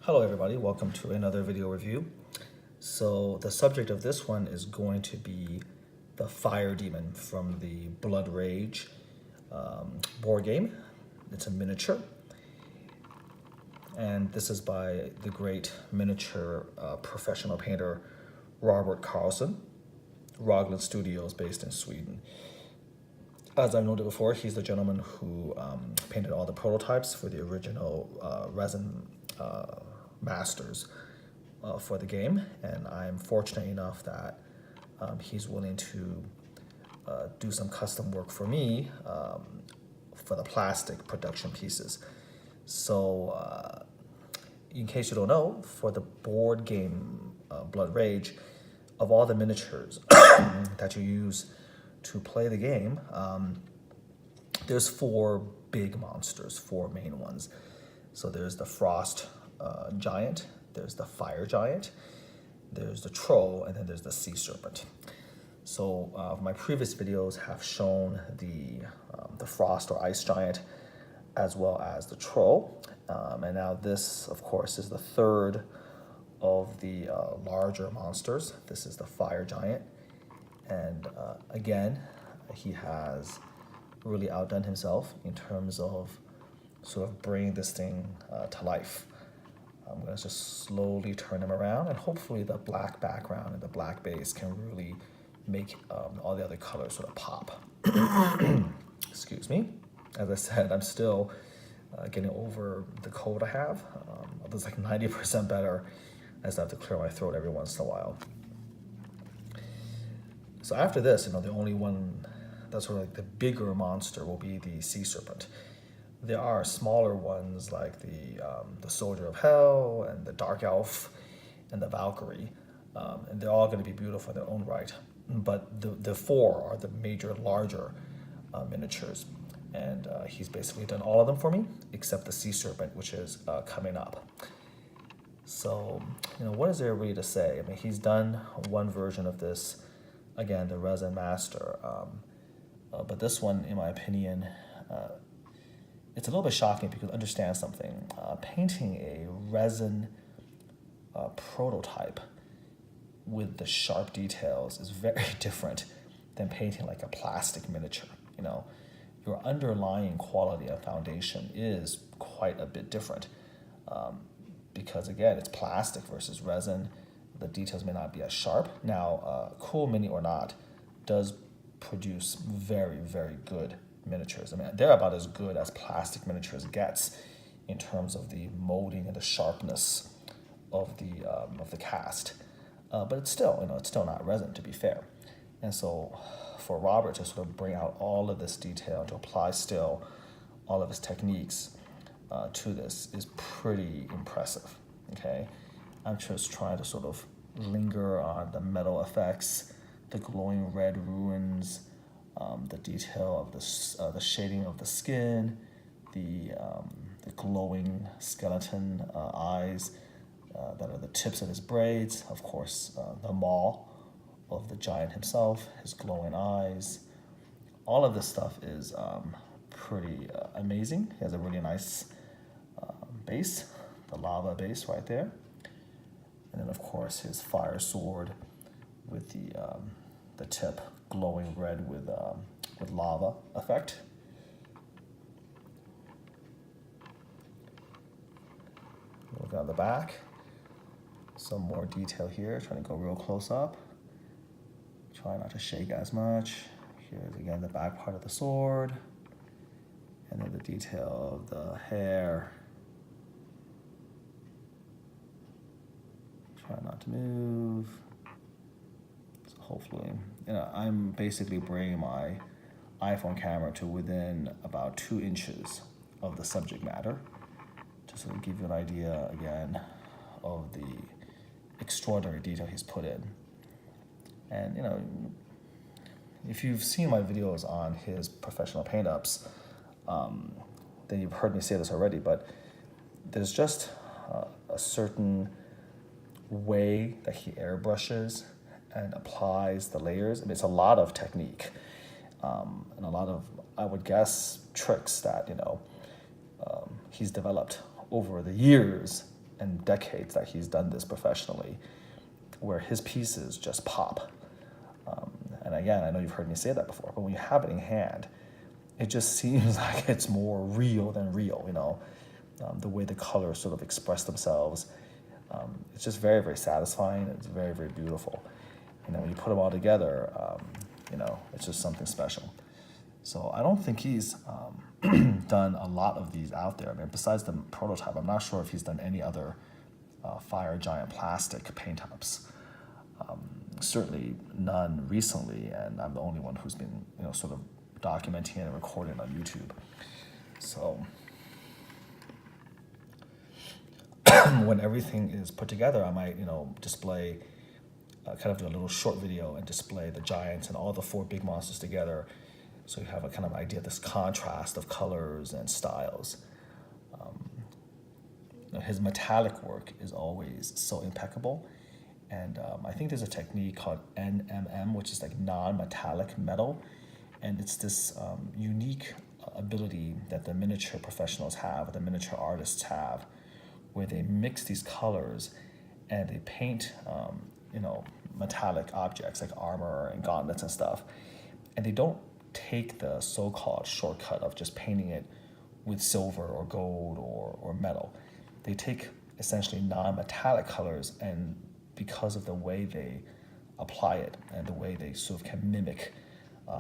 Hello everybody, welcome to another video review. So the subject of this one is going to be the Fire Demon from the Blood Rage board game. It's a miniature, and this is by the great miniature professional painter Robert Carlson, Rogland Studios based in Sweden. As I noted before, he's the gentleman who painted all the prototypes for the original resin masters for the game, and I'm fortunate enough that he's willing to do some custom work for me for the plastic production pieces. So in case you don't know, for the board game Blood Rage, of all the miniatures that you use to play the game, there's four big monsters, four main ones. So there's the Frost Giant, there's the Fire Giant, there's the Troll, and then there's the Sea Serpent. So my previous videos have shown the Frost or Ice Giant as well as the Troll. And now this, of course, is the third of the larger monsters. This is the Fire Giant. And again, he has really outdone himself in terms of sort of bringing this thing to life. I'm going to just slowly turn him around, and hopefully the black background and the black base can really make all the other colors sort of pop. Excuse me. As I said, I'm still getting over the cold I have. It's like 90% better. I just have to clear my throat every once in a while. So after this, the only one that's sort of like the bigger monster will be the Sea Serpent. There are smaller ones like the Soldier of Hell and the Dark Elf and the Valkyrie, and they're all going to be beautiful in their own right. But the four are the major, larger miniatures, and he's basically done all of them for me except the Sea Serpent, which is coming up. So, what is there really to say? I mean, he's done one version of this, again, the Resin Master, but this one, in my opinion, it's a little bit shocking because understand something. Painting a resin prototype with the sharp details is very different than painting like a plastic miniature. Your underlying quality and foundation is quite a bit different because, again, it's plastic versus resin. The details may not be as sharp. Now, Cool Mini or not does produce very, very good miniatures. I mean, they're about as good as plastic miniatures gets in terms of the molding and the sharpness of the cast. But it's still, it's still not resin, to be fair. And so, for Robert to sort of bring out all of this detail, to apply still all of his techniques to this is pretty impressive. Okay, I'm just trying to sort of linger on the metal effects, the glowing red ruins, the detail of the shading of the skin, the glowing skeleton eyes that are the tips of his braids, of course, the maw of the giant himself, his glowing eyes. All of this stuff is pretty amazing. He has a really nice base, the lava base right there. And then, of course, his fire sword with the tip glowing red with lava effect. Look on the back. Some more detail here. Trying to go real close up. Try not to shake as much. Here's again the back part of the sword. And then the detail of the hair. Try not to move. So hopefully, I'm basically bringing my iPhone camera to within about 2 inches of the subject matter to sort of give you an idea again of the extraordinary detail he's put in. And if you've seen my videos on his professional paint-ups, then you've heard me say this already, but there's just a certain way that he airbrushes and applies the layers. I mean, it's a lot of technique and a lot of, I would guess, tricks that he's developed over the years and decades that he's done this professionally, where his pieces just pop. And again, I know you've heard me say that before, but when you have it in hand, it just seems like it's more real than real, you know, the way the colors sort of express themselves. It's just very, very satisfying. It's very, very beautiful. You know, when you put them all together, you know, it's just something special. So I don't think he's done a lot of these out there. I mean, besides the prototype, I'm not sure if he's done any other fire giant plastic paint ups. Certainly none recently, and I'm the only one who's been, you know, sort of documenting and recording on YouTube. So when everything is put together, I might, you know, display, kind of do a little short video and display the giants and all the 4 big monsters together, so you have a kind of idea of this contrast of colors and styles. You know, his metallic work is always so impeccable. And I think there's a technique called NMM, which is like non-metallic metal. And it's this unique ability that the miniature professionals have, the miniature artists have, where they mix these colors and they paint, you know, metallic objects like armor and gauntlets and stuff. And they don't take the so-called shortcut of just painting it with silver or gold or metal. They take essentially non-metallic colors, and because of the way they apply it and the way they sort of can mimic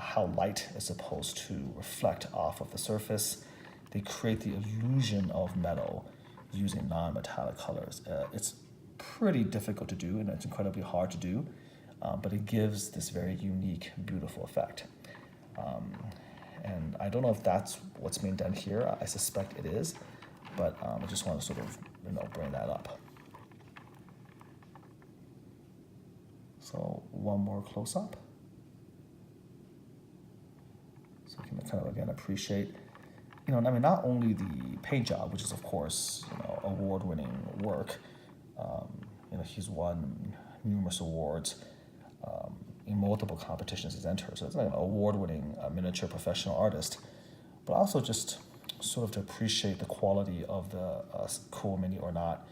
how light is supposed to reflect off of the surface, they create the illusion of metal using non-metallic colors. It's pretty difficult to do, and it's incredibly hard to do, but it gives this very unique, beautiful effect. And I don't know if that's what's being done here. I suspect it is, but I just want to sort of, you know, bring that up. So one more close-up. So you can kind of, again, appreciate, you know, I mean, not only the paint job, which is, of course, you know, award-winning work. You know, he's won numerous awards in multiple competitions he's entered. So it's like an award-winning miniature professional artist, but also just sort of to appreciate the quality of the cool mini or not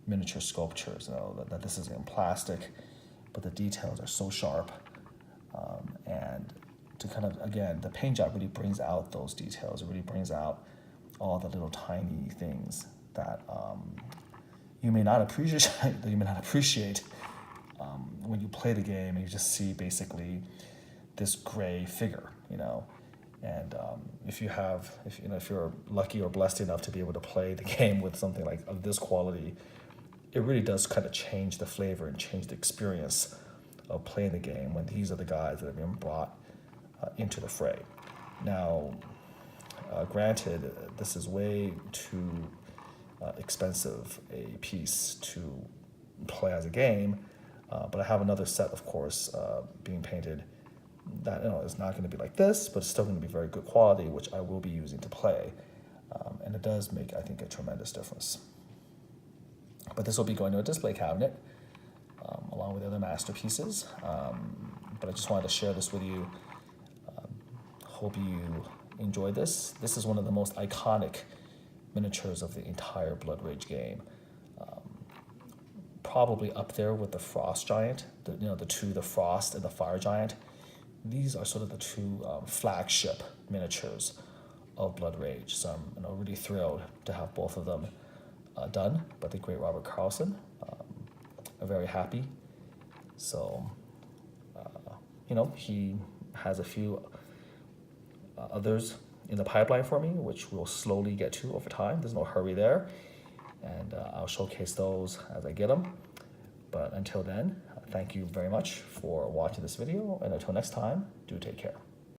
miniature sculptures. You know, that this is in plastic, but the details are so sharp, and to kind of, again, the paint job really brings out those details. It really brings out all the little tiny things that you may not appreciate. When you play the game and you just see basically this gray figure, you know. And if you're lucky or blessed enough to be able to play the game with something like of this quality, it really does kind of change the flavor and change the experience of playing the game when these are the guys that have been brought into the fray. Now, granted, this is way too expensive a piece to play as a game, but I have another set, of course, being painted that, you know, is not going to be like this, but it's still going to be very good quality, which I will be using to play, and it does make, I think, a tremendous difference. But this will be going to a display cabinet along with other masterpieces. But I just wanted to share this with you. Hope you enjoyed this. This is one of the most iconic miniatures of the entire Blood Rage game. Probably up there with the Frost Giant, the Frost and the Fire Giant. These are sort of the two flagship miniatures of Blood Rage. So I'm really thrilled to have both of them done by the great Robert Carlson. I'm very happy. So, he has a few others in the pipeline for me, which we'll slowly get to over time. There's no hurry there. And I'll showcase those as I get them. But until then, thank you very much for watching this video. And until next time, do take care.